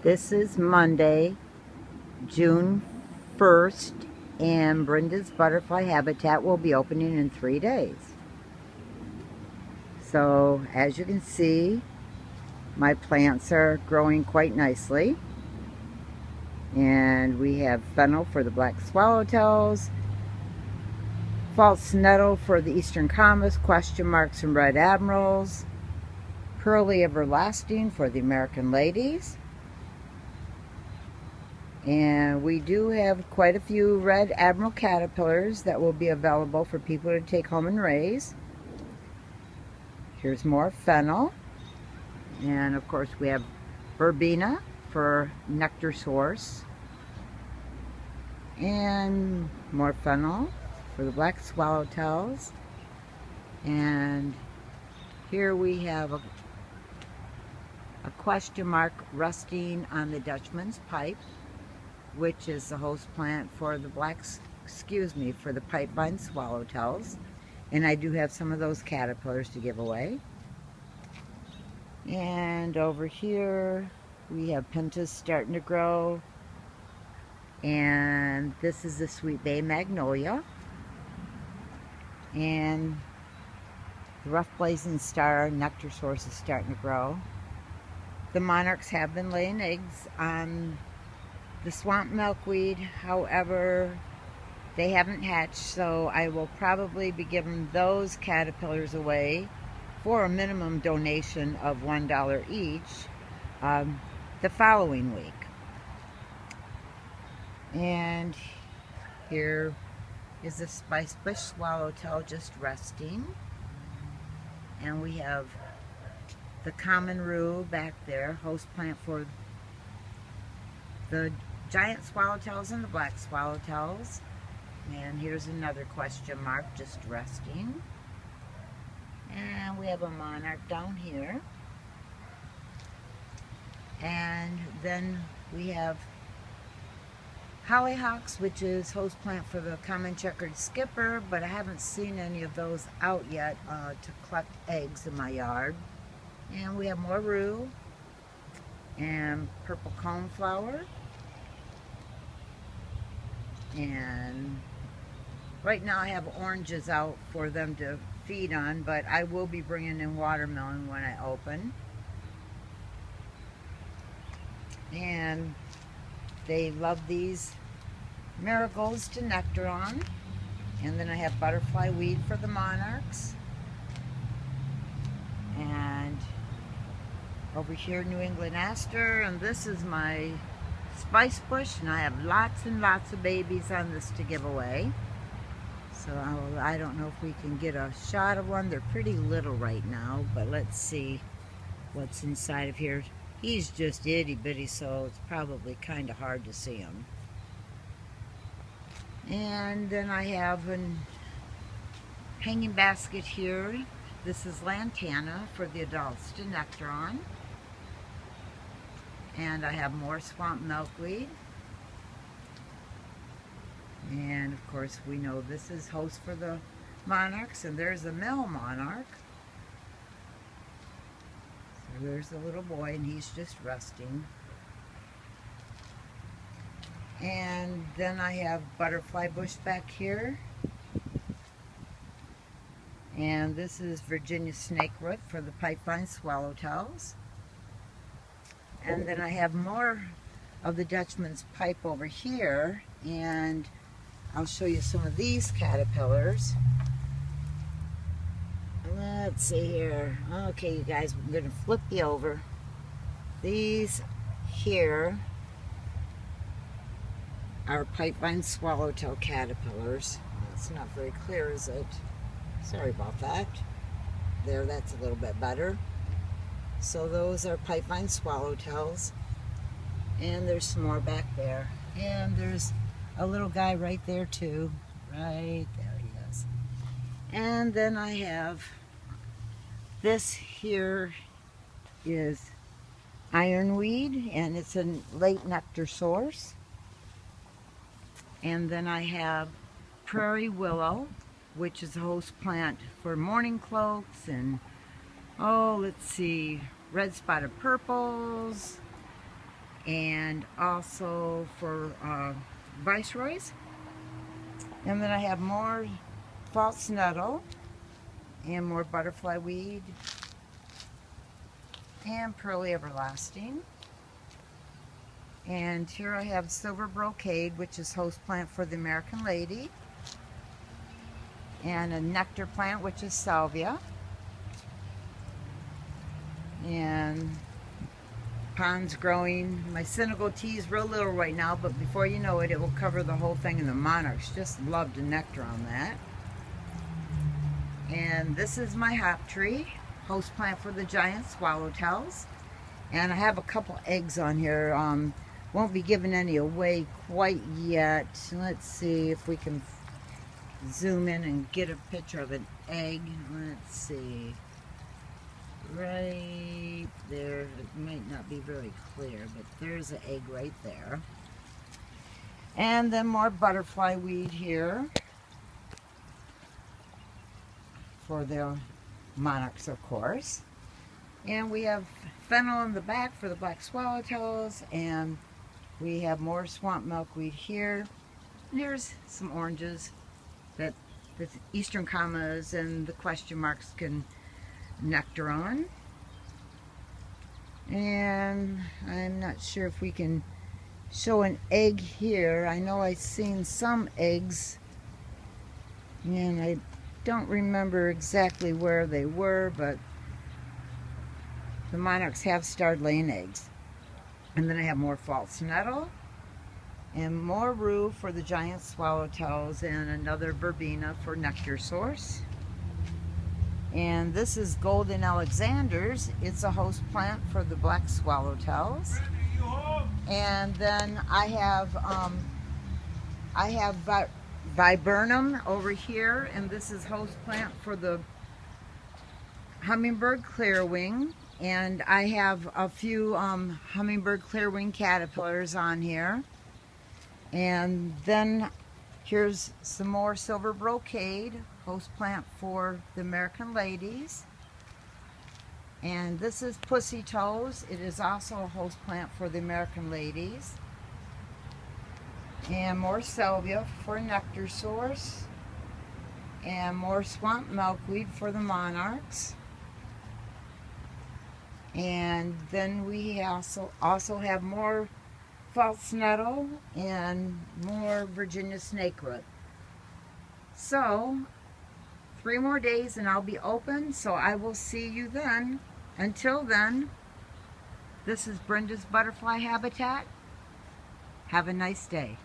This is Monday, June 1st, and Brenda's butterfly habitat will be opening in 3 days. So, as you can see, my plants are growing quite nicely. And we have fennel for the black swallowtails, false nettle for the eastern comets, question marks and red admirals, pearly everlasting for the American ladies. And we do have quite a few red admiral caterpillars that will be available for people to take home and raise. Here's more fennel. And of course we have verbena for nectar source. And more fennel for the black swallowtails. And here we have a question mark resting on the Dutchman's pipe, which is the host plant for the for the Pipevine swallowtails. And I do have some of those caterpillars to give away. And over here we have pentas starting to grow. And this is the Sweetbay Magnolia. And the rough blazing star nectar source is starting to grow. The monarchs have been laying eggs on the swamp milkweed, however, they haven't hatched, so I will probably be giving those caterpillars away for a minimum donation of $1 each the following week. And here is the Spicebush Swallowtail just resting. And we have the common rue back there, host plant for the giant swallowtails and the black swallowtails. And here's another question mark just resting. And we have a monarch down here. And then we have hollyhocks, which is host plant for the common checkered skipper, but I haven't seen any of those out yet to collect eggs in my yard. And we have more rue and purple coneflower. And right now I have oranges out for them to feed on, but I will be bringing in watermelon when I open. And they love these marigolds to nectar on. And then I have butterfly weed for the monarchs. And over here, New England aster, and this is my Spicebush, and I have lots and lots of babies on this to give away. So I don't know if we can get a shot of one. They're pretty little right now, but let's see what's inside of here. He's just itty bitty, so it's probably kind of hard to see him. And then I have a hanging basket here. This is lantana for the adults to nectar on. And I have more swamp milkweed. And of course we know this is host for the monarchs, and there's a male monarch. So there's the little boy, and he's just resting. And then I have butterfly bush back here. And this is Virginia snakeroot for the Pipevine swallowtails. And then I have more of the Dutchman's pipe over here, and I'll show you some of these caterpillars. Let's see here. Okay, you guys, I'm going to flip you over. These here are Pipevine swallowtail caterpillars. It's not very clear, is it? Sorry about that. There, that's a little bit better. So those are Pipevine swallowtails. And there's some more back there. And there's a little guy right there too. Right there he is. And then I have this here is ironweed, and it's a late nectar source. And then I have prairie willow, which is a host plant for morning cloaks and let's see, red spotted purples and also for viceroys. And then I have more false nettle and more butterfly weed and pearly everlasting. And here I have silver brocade, which is host plant for the American lady, and a nectar plant, which is salvia, and ponds growing. My Senegal tea is real little right now, but before you know it, it will cover the whole thing, and the monarchs just love the nectar on that. And this is my hop tree, host plant for the giant swallowtails. And I have a couple eggs on here. Won't be giving any away quite yet. Let's see if we can zoom in and get a picture of an egg. Let's see. Right there. It might not be very clear, but there's an egg right there. And then more butterfly weed here for the monarchs, of course. And we have fennel in the back for the black swallowtails, and we have more swamp milkweed here. And here's some oranges that the eastern commas and the question marks can nectar on. And I'm not sure if we can show an egg here. I know I've seen some eggs, and I don't remember exactly where they were, but the monarchs have started laying eggs. And then I have more false nettle and more rue for the giant swallowtails, and another verbena for nectar source. And this is golden Alexander's. It's a host plant for the black swallowtails. And then I have viburnum over here, and this is host plant for the hummingbird clearwing. And I have a few hummingbird clearwing caterpillars on here. And then here's some more silver brocade, host plant for the American ladies. And this is pussy toes. It is also a host plant for the American ladies. And more salvia for nectar source. And more swamp milkweed for the monarchs. And then we also have more false nettle and more Virginia snakeroot. So 3 more days and I'll be open, so I will see you then. Until then, this is Brenda's Butterfly Habitat. Have a nice day.